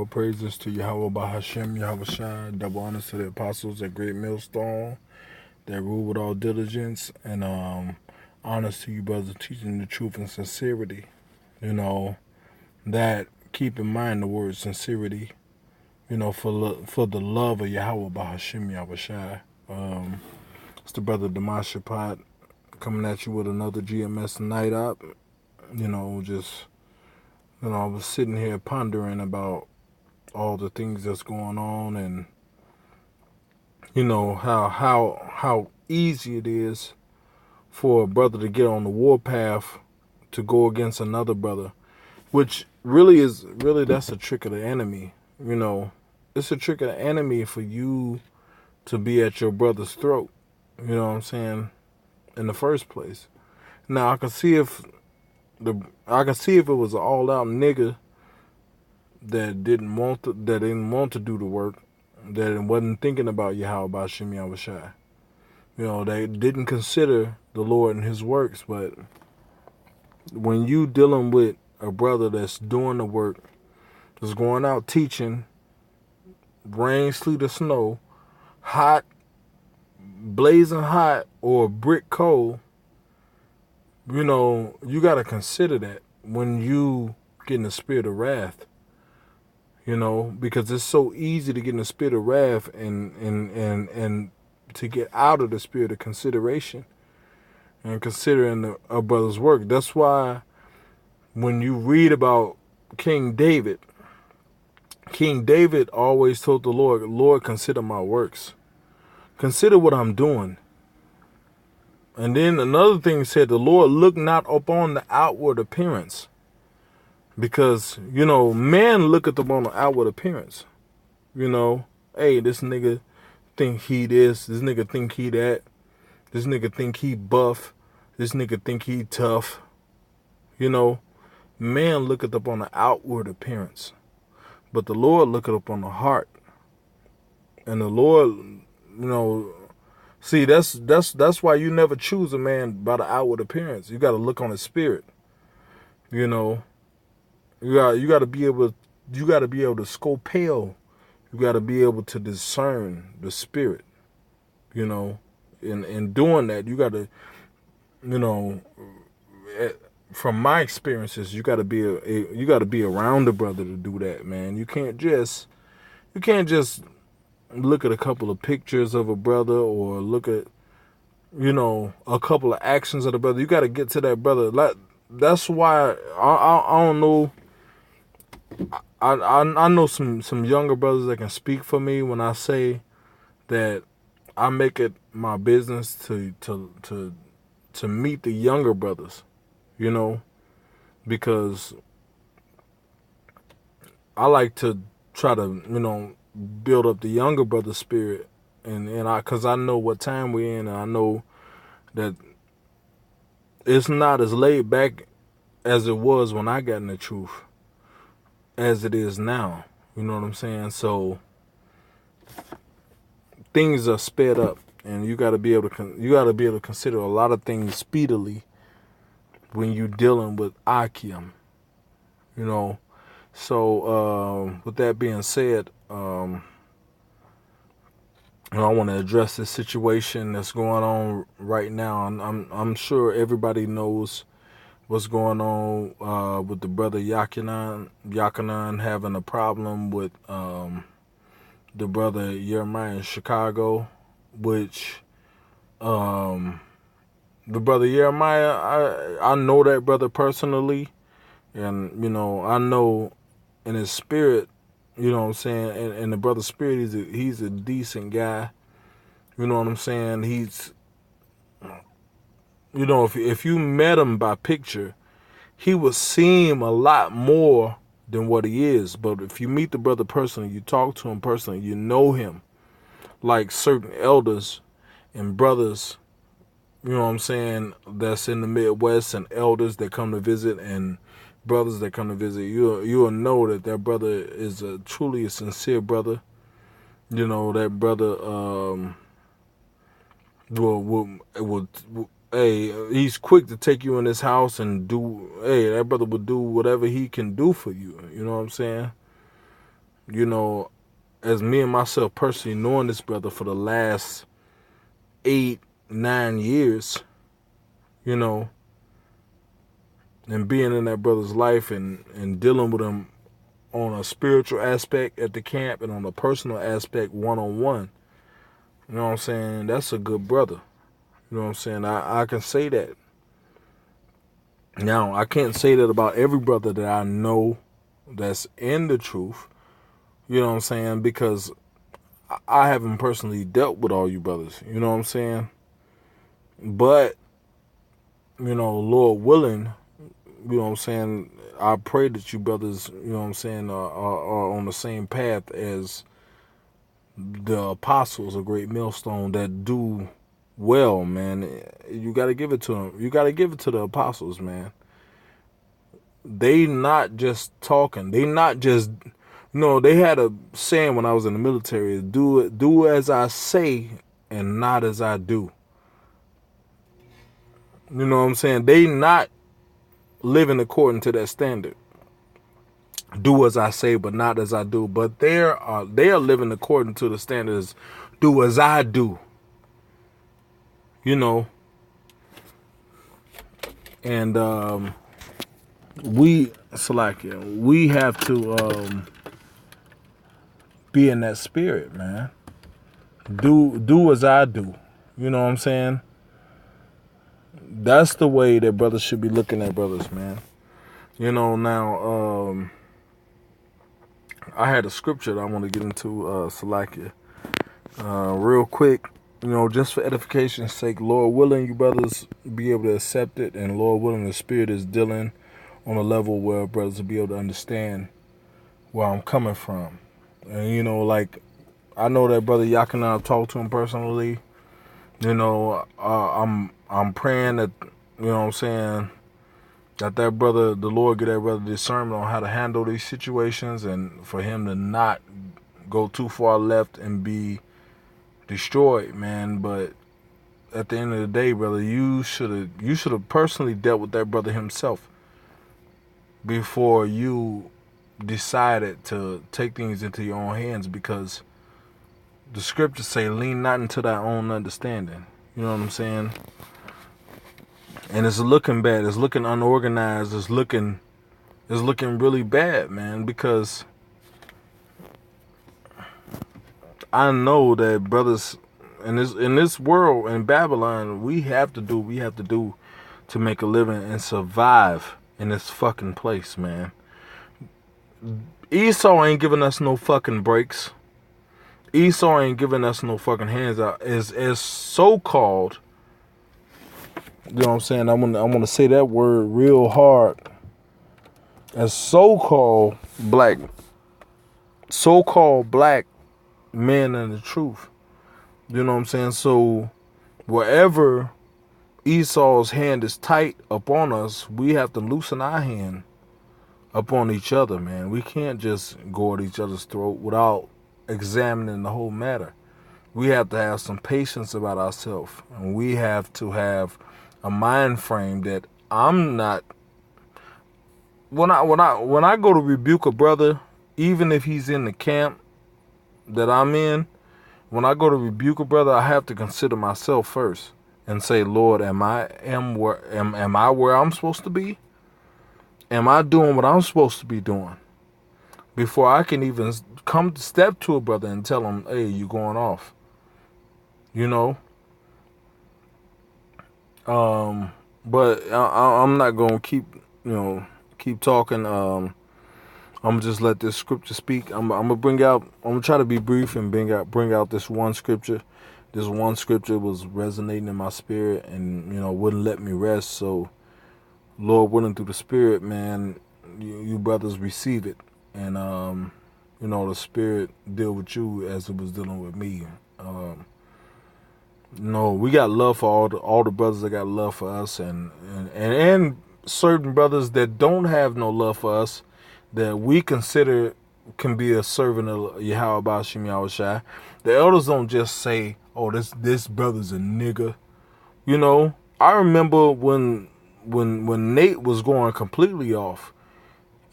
All praises to Yahawah Hashem, Yahawashi, double honors to the apostles, that great millstone that rule with all diligence, and honors to you, brothers, teaching the truth and sincerity. You know, that keep in mind the word sincerity, you know, for the love of Yahawah Hashem, Yahawashi. It's the brother Damashapat coming at you with another GMS night up. You know, I was sitting here pondering about all the things that's going on, and you know how easy it is for a brother to get on the warpath to go against another brother, which really that's a trick of the enemy. You know, it's a trick of the enemy for you to be at your brother's throat. You know what I'm saying? In the first place. Now I can see if it was an all-out nigga that didn't want to do the work, that wasn't thinking about Yahawah Shem Yahawashi. You know, they didn't consider the Lord and his works. But when you dealing with a brother that's doing the work, that's going out teaching, rain, sleet, or snow, hot, blazing hot, or brick cold, you know, you got to consider that when you get in the spirit of wrath. You know, because it's so easy to get in the spirit of wrath and to get out of the spirit of consideration and considering a brother's work. That's why when you read about King David always told the Lord, Lord, consider my works. Consider what I'm doing. And then another thing said, the Lord look not upon the outward appearance. Because, you know, man looketh upon the outward appearance. You know, hey, this nigga think he this nigga think he that, this nigga think he buff, this nigga think he tough. You know, man looketh upon the outward appearance. But the Lord looketh upon the heart. And the Lord, you know, see, that's why you never choose a man by the outward appearance. You got to look on his spirit. You know, you got to be able to scope pale. You got to be able to discern the spirit. You know, in doing that, you got to, you know, from my experiences, you got to be around the brother to do that, man. You can't just look at a couple of pictures of a brother or look at, you know, a couple of actions of the brother. You got to get to that brother. Like, that's why I don't know. I know some younger brothers that can speak for me when I say that I make it my business to meet the younger brothers, you know, because I like to try to, you know, build up the younger brother spirit, and because I know what time we're in, and I know that it's not as laid back as it was when I got in the truth as it is now. You know what I'm saying? So things are sped up, and you got to be able to consider a lot of things speedily when you're dealing with Akim. You know, so with that being said, I want to address this situation that's going on right now. I'm sure everybody knows what's going on with the brother Yakanan having a problem with the brother Jeremiah in Chicago, which the brother Jeremiah, I know that brother personally, and you know, I know in his spirit, you know what I'm saying, and the brother's spirit, he's a decent guy. You know what I'm saying? He's, you know, if you met him by picture, he would seem a lot more than what he is. But if you meet the brother personally, you talk to him personally, you know him, like certain elders and brothers, you know what I'm saying, that's in the Midwest, and elders that come to visit and brothers that come to visit, you'll know that brother is truly a sincere brother. You know, that brother will hey, he's quick to take you in his house and that brother will do whatever he can do for you. You know what I'm saying? You know, as me and myself personally knowing this brother for the last 8, 9 years, you know, and being in that brother's life and dealing with him on a spiritual aspect at the camp and on a personal aspect one-on-one, you know what I'm saying? That's a good brother. You know what I'm saying? I can say that. Now, I can't say that about every brother that I know that's in the truth, you know what I'm saying? Because I haven't personally dealt with all you brothers, you know what I'm saying? But, you know, Lord willing, you know what I'm saying, I pray that you brothers, you know what I'm saying, are on the same path as the apostles, a great millstone that do well, man. You got to give it to them. You got to give it to the apostles, man. They not just talking. They not just, they had a saying when I was in the military, do as I say and not as I do. You know what I'm saying? They not living according to that standard. Do as I say, but not as I do. But they are living according to the standards. Do as I do. You know. And we have to be in that spirit, man. Do as I do. You know what I'm saying? That's the way that brothers should be looking at brothers, man. You know, now I had a scripture that I want to get into, Salakia, real quick. You know, just for edification's sake, Lord willing, you brothers be able to accept it, and Lord willing, the Spirit is dealing on a level where brothers will be able to understand where I'm coming from. And, you know, like, I know that Brother Yakin, I've talked to him personally. You know, I'm praying that, you know what I'm saying, that brother, the Lord get that brother discernment on how to handle these situations, and for him to not go too far left and be destroyed, man. But at the end of the day, brother, you should have personally dealt with that brother himself before you decided to take things into your own hands, because the scriptures say, lean not into thy own understanding. You know what I'm saying? And it's looking bad. It's looking unorganized. It's looking really bad, man, because I know that brothers in this world, in Babylon, we have to do to make a living and survive in this fucking place, man. Esau ain't giving us no fucking breaks. Esau ain't giving us no fucking hands out. As so-called, you know what I'm saying? I want to say that word real hard. As so-called black men in the truth. You know what I'm saying? So wherever Esau's hand is tight upon us, we have to loosen our hand upon each other, man. We can't just go at each other's throat without examining the whole matter. We have to have some patience about ourselves, and we have to have a mind frame that I'm not. When I go to rebuke a brother, even if he's in the camp that I'm in, when I go to rebuke a brother, I have to consider myself first and say, Lord, am I where I'm supposed to be? Am I doing what I'm supposed to be doing? Before I can even step to a brother and tell him, hey, you going off. You know? But I'm not going to keep talking. I'm going to just let this scripture speak. I'm going to try to be brief and bring out this one scripture. This one scripture was resonating in my spirit and, wouldn't let me rest. So, Lord willing, through the Spirit, man, you brothers receive it. And, the Spirit deal with you as it was dealing with me. We got love for all the brothers that got love for us, and certain brothers that don't have no love for us, that we consider can be a servant of YAHAWASHI. The elders don't just say, oh, this brother's a nigga. I remember when Nate was going completely off,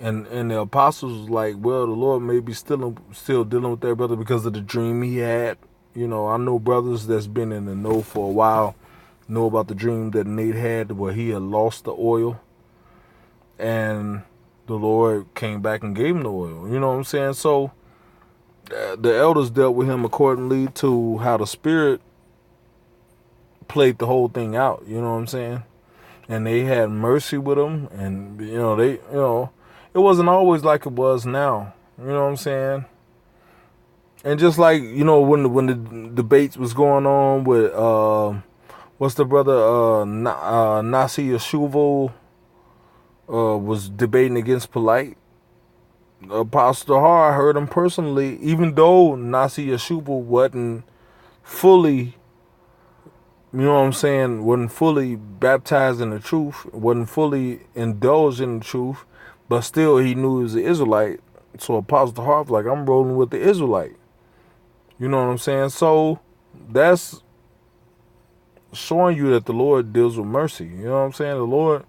And the apostles was like, well, the Lord may be still dealing with that brother because of the dream he had. I know brothers that's been in the know for a while know about the dream that Nate had where he had lost the oil, and the Lord came back and gave him the oil. You know what I'm saying? So the elders dealt with him accordingly to how the Spirit played the whole thing out. You know what I'm saying? And they had mercy with him, and it wasn't always like it was now. You know what I'm saying? And just like when the debates was going on with what's the brother Nasi Yeshuvo was debating against Polite. Apostle Har heard him personally, even though Nasi Yeshuvo wasn't fully, wasn't fully baptized in the truth, wasn't fully indulged in the truth, but still he knew he was an Israelite. So Apostle Har was like, I'm rolling with the Israelite. You know what I'm saying? So that's showing you that the Lord deals with mercy. You know what I'm saying? The Lord,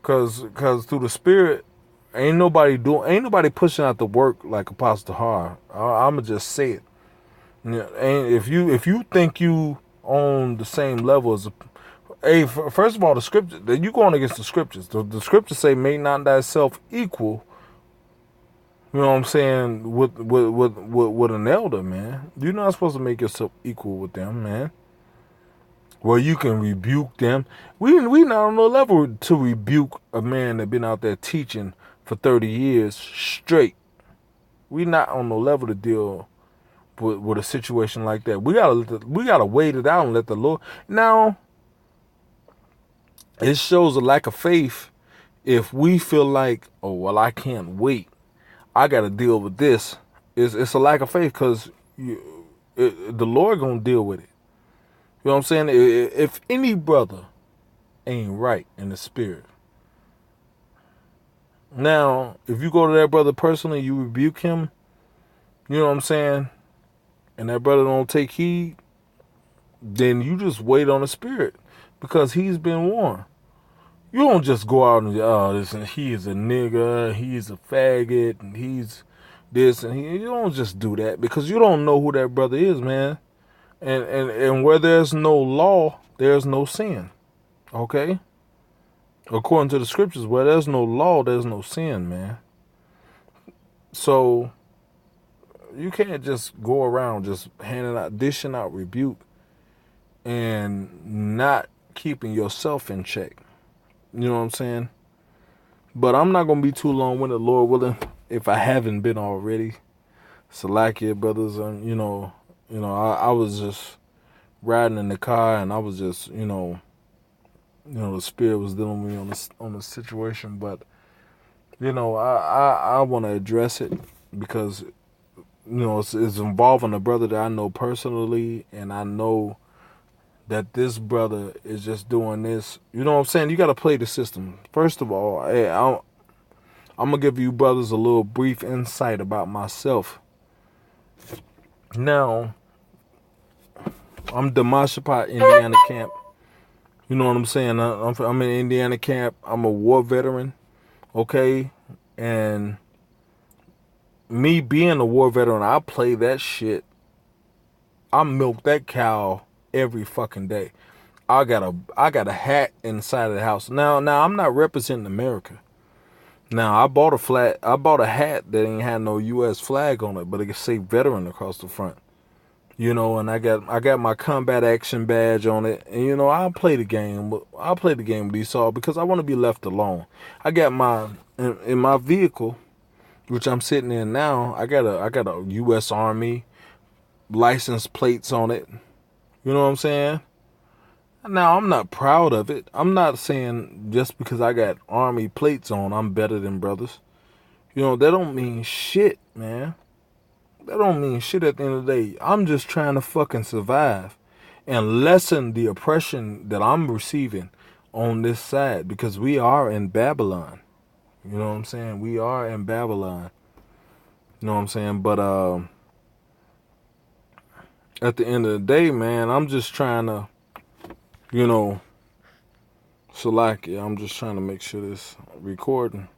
cause through the Spirit, ain't nobody pushing out the work like Apostle Har. I'ma just say it. And if you think you on the same level as first of all, the scripture that you going against the scriptures. The scriptures say, "Make not thyself equal." You know what I'm saying? With an elder, man. You're not supposed to make yourself equal with them, man. Well, you can rebuke them. We not on the level to rebuke a man that been out there teaching for 30 years straight. We not on the level to deal with a situation like that. We gotta wait it out and let the Lord. Now, it shows a lack of faith if we feel like, oh well, I can't wait. I got to deal with this. It's a lack of faith because the Lord gonna deal with it. You know what I'm saying? If any brother ain't right in the spirit, now if you go to that brother personally, you rebuke him. You know what I'm saying? And that brother don't take heed, then you just wait on the Spirit because he's been warned. You don't just go out and listen, he is a nigga, he's a faggot, and he's this, and you don't just do that because you don't know who that brother is, man. And where there's no law, there's no sin. Okay? According to the scriptures, where there's no law, there's no sin, man. So you can't just go around just dishing out rebuke and not keeping yourself in check. You know what I'm saying? But I'm not going to be too long-winded, Lord willing, if I haven't been already. Salakia, brothers, I was just riding in the car and I was just, the Spirit was dealing with me on the situation. But, I want to address it because, it's involving a brother that I know personally, and I know that this brother is just doing this. You know what I'm saying? You got to play the system. First of all, I'm going to give you brothers a little brief insight about myself. Now, I'm Damashapa, Indiana camp. You know what I'm saying? I'm in Indiana camp. I'm a war veteran, okay? And me being a war veteran, I play that shit. I milk that cow every fucking day. I got a hat inside of the house. Now I'm not representing America. Now I bought a hat that ain't had no US flag on it, but it could say veteran across the front. And I got my combat action badge on it. And I'll play the game. I'll play the game with Esau because I want to be left alone. I got in my vehicle, which I'm sitting in now, I got a US Army license plates on it. You know what I'm saying? Now, I'm not proud of it. I'm not saying just because I got Army plates on, I'm better than brothers. That don't mean shit, man. That don't mean shit at the end of the day. I'm just trying to fucking survive and lessen the oppression that I'm receiving on this side because we are in Babylon. You know what I'm saying? We are in Babylon. You know what I'm saying? But at the end of the day, man, I'm just trying to, Salakia, I'm just trying to make sure this recording.